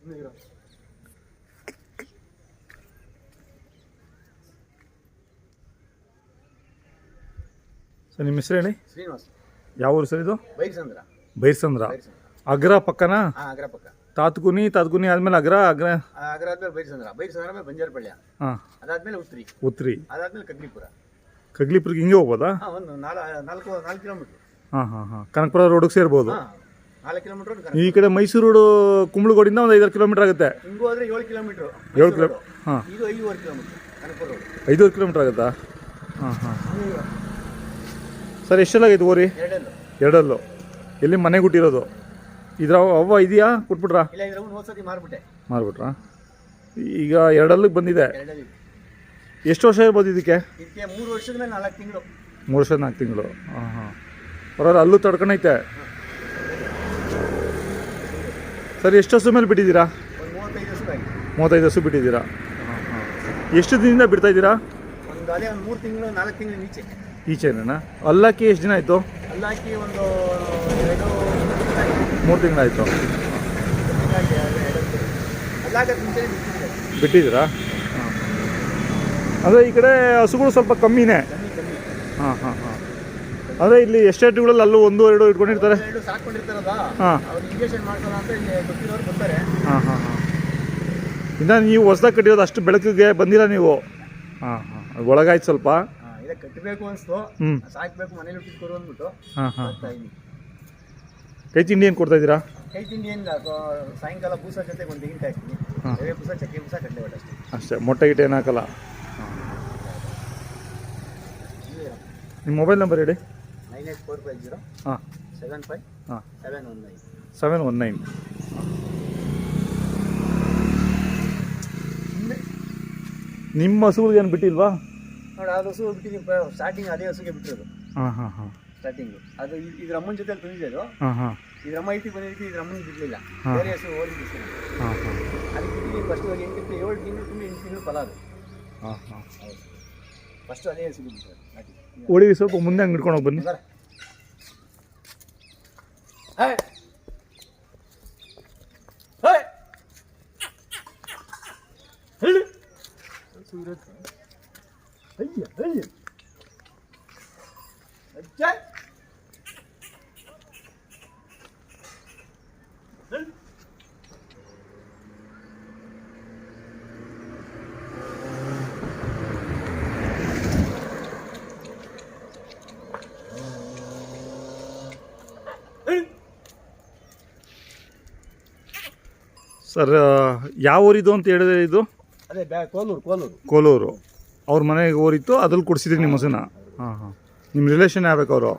Sir ನಿಮ್ಮ ಹೆಸರು ಹೇಳಿ? ಶ್ರೀನಿವಾಸ್. ಯಾವ ಊರು ಸರ್ ಇದು? ಬೈರ್ಸಂದ್ರ. ಬೈರ್ಸಂದ್ರ. ಅಗ್ರ ಪಕ್ಕನಾ? ಅಗ್ರ ಪಕ್ಕ. ತಾತ್ಕುನಿ ಆದ್ಮೇಲೆ ಅಗ್ರ ಆದ್ಮೇಲೆ ಬೈರ್ಸಂದ್ರ ಆದ್ಮೇಲೆ ಬಂಜಾರಪಳ್ಳಿ. ಅದಾದ್ಮೇಲೆ ಉತ್ರಿ ಅದಾದ್ಮೇಲೆ ಕಗ್ಲಿಪುರಕ್ಕೆ ಹಿಂಗೆ ಹೋಗ್ಬೋದಾ? ಒಂದು 4 ಕಿಲೋಮೀಟರ್. ಕನಕಪುರ ರೋಡ್ಗೆ ಸೇರ್ಬೋದು. 4 ಕಿಲೋಮೀಟರ್. ಈ ಕಡೆ ಮೈಸೂರು ರೋಡ್ ಕುಂಬಳಗೋಡಿಂದ ಒಂದು 5 ಕಿಲೋಮೀಟರ್ ಆಗುತ್ತೆ. ಹಿಂಗೂ ಹೋದ್ರೆ 7 ಕಿಲೋಮೀಟರ್. 7 ಕಿಲೋಮೀಟರ್. ಇದು 5.5 ಕಿಲೋಮೀಟರ್ ಕನಕಪುರ ರೋಡ್. 5 ಕಿಲೋಮೀಟರ್ ಆಗುತ್ತಾ? ಸರ್ ಎಷ್ಟೆಲ್ಲಾಗೈತೆ ಓರಿ? ಎರಡಲ್ಲು. ಎಲ್ಲಿ ಮನೆ ಗುಟ್ಟಿರೋದು? ಇದ್ರ ಅವ್ವ ಇದೆಯಾ? ಕೊಟ್ಬಿಟ್ರಾ? ಇಲ್ಲ, ಇದ್ರ ಹೋದ್ಸತಿ ಮಾರ್ಬಿಟ್ರಾ? ಈಗ ಎರಡಲ್ಲಿಗೆ ಬಂದಿದೆ. ಎಷ್ಟು ವರ್ಷ ಇರ್ಬೋದು ಇದಕ್ಕೆ? 3 ವರ್ಷದ ಮೇಲೆ 4 ತಿಂಗಳು. 3 ವರ್ಷದ 4 ತಿಂಗಳು. ಬರೋರು ಅಲ್ಲೂ ತಡ್ಕೊಂಡೈತೆ. ಸರ್ ಎಷ್ಟು ಹಸು ಮೇಲೆ ಬಿಟ್ಟಿದ್ದೀರಾ? 35 ಹಸು ಬಿಟ್ಟಿದ್ದೀರಾ. ಎಷ್ಟು ದಿನದಿಂದ ಬಿಡ್ತಾ ಇದ್ದೀರಾ? ಒಂದು 3 ತಿಂಗಳು 4 ತಿಂಗಳು ಈಚೆನಾ? ಅಲ್ಲಾಕಿ ಎಷ್ಟು ದಿನ ಆಯಿತು? ಅಲ್ಲಾಕಿ ಒಂದು 3 ತಿಂಗಳಾಯಿತು. ಬಿಟ್ಟಿದ್ದೀರಾ? ಅದೇ ಈ ಕಡೆ ಹಸುಗಳು ಸ್ವಲ್ಪ ಕಮ್ಮಿನೇ. ಅದೇ ಇಲ್ಲಿ ಎಸ್ಟೇಟ್ಗಳಲ್ಲಿ ಅಲ್ಲೂ 1-2 ಇಟ್ಕೊಂಡಿರ್ತಾರೆ. ಇನ್ನು ನೀವು ಹೊಸದಾಗಿ ಕಟ್ಟಿರೋದು ಅಷ್ಟು ಬೆಳಕಿಗೆ ಬಂದಿಲ್ಲ ನೀವು. ಒಳಗಾಯ್ತು ಸ್ವಲ್ಪ. ಕಟ್ಟಬೇಕು ಅನಿಸ್ತು, ಸಾಕ್ಬೇಕು ಮನೇಲಿ ಇಟ್ಕೊಡು ಅಂದ್ಬಿಟ್ಟು. ಕೈ ತಿಂಡಿ ಏನು ಕೊಡ್ತಾ ಇದ್ದೀರಾ? ಕೈ ತಿಂಡಿ ಏನಿಲ್ಲ, ಸಾಯಂಕಾಲ ಬೂಸ ಜೊತೆಗೆ ಒಂದು ತೆಂಗಿನಕಾಯಿ ಹಾಕ್ತೀನಿ. ಬೂಸ, ಚಕ್ಕೆ ಬೂಸ, ಕಡಲೆ ಬಟ್ಟೆ ಅಷ್ಟೇ. ಮೊಟ್ಟೆ ಗಿಟ್ಟೆ ಏನು ಹಾಕಲ್ಲ? ನಿಮ್ಮ ಮೊಬೈಲ್ ನಂಬರ್ ಹೇಳಿ. 9845 75 719 719. ನಿಮ್ಮ ಹಸುಗಳಿಗೆ ಏನು ಬಿಟ್ಟಿಲ್ವಾ? ನೋಡಿ, ಅದು ಹಸು ಬಿಟ್ಟಿದ್ದೀನಿ. ಸ್ಟಾರ್ಟಿಂಗ್ ಅದೇ ಹಸುಗೆ ಬಿಟ್ಟಿರೋದು. ಸ್ಟಾರ್ಟಿಂಗು ಅದು ಇದ್ರ ಅಮ್ಮನ ಜೊತೆ ತಂದಿದ್ದು. ಇದ್ರ ಅಮ್ಮ ಐತಿ ಬಂದಿದ್ದು, ಇದ್ರ ಅಮ್ಮನ ಬಿಡಲಿಲ್ಲ. ಬೇರೆ ಹಸು ಓಡಿ ಬಿಡ್ತೀನಿ. ಅದಕ್ಕೆ ಬಿಟ್ಟಿದ್ದೀನಿ. ಫಸ್ಟ್ 8 ತಿಂಗಳು 7 ತಿಂಗಳು ತುಂಬ 8 ತಿಂಗಳು ಫಲ ಅದು. ಫಸ್ಟ್ ಅದೇ ಹಸು ಬಿಟ್ಟಿರೋದು. ಓಡಿ ಸ್ವಲ್ಪ ಮುಂದೆ ಹಂಗೆ ಹಿಡ್ಕೊಂಡು ಹೋಗಿ ಬನ್ನಿ. ಹೇಳಿ ಸರ್, ಯಾವ ಊರಿದು ಅಂತ ಹೇಳಿದ್ರೆ ಇದು? ಅದೇ ಕೋಲೂರು. ಅವ್ರ ಮನೆಗೆ ಊರಿತ್ತು, ಅದ್ರಲ್ಲಿ ಕೊಡಿಸಿದ್ರಿ ನಿಮ್ಮ ಹಸುನ? ನಿಮ್ಮ ರಿಲೇಷನ್ ಆಗ್ಬೇಕು ಅವರು?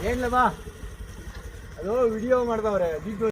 ಏನಿಲ್ಲ ಬಾ, ಅದು ವಿಡಿಯೋ ಮಾಡ್ದವ್ರೆ.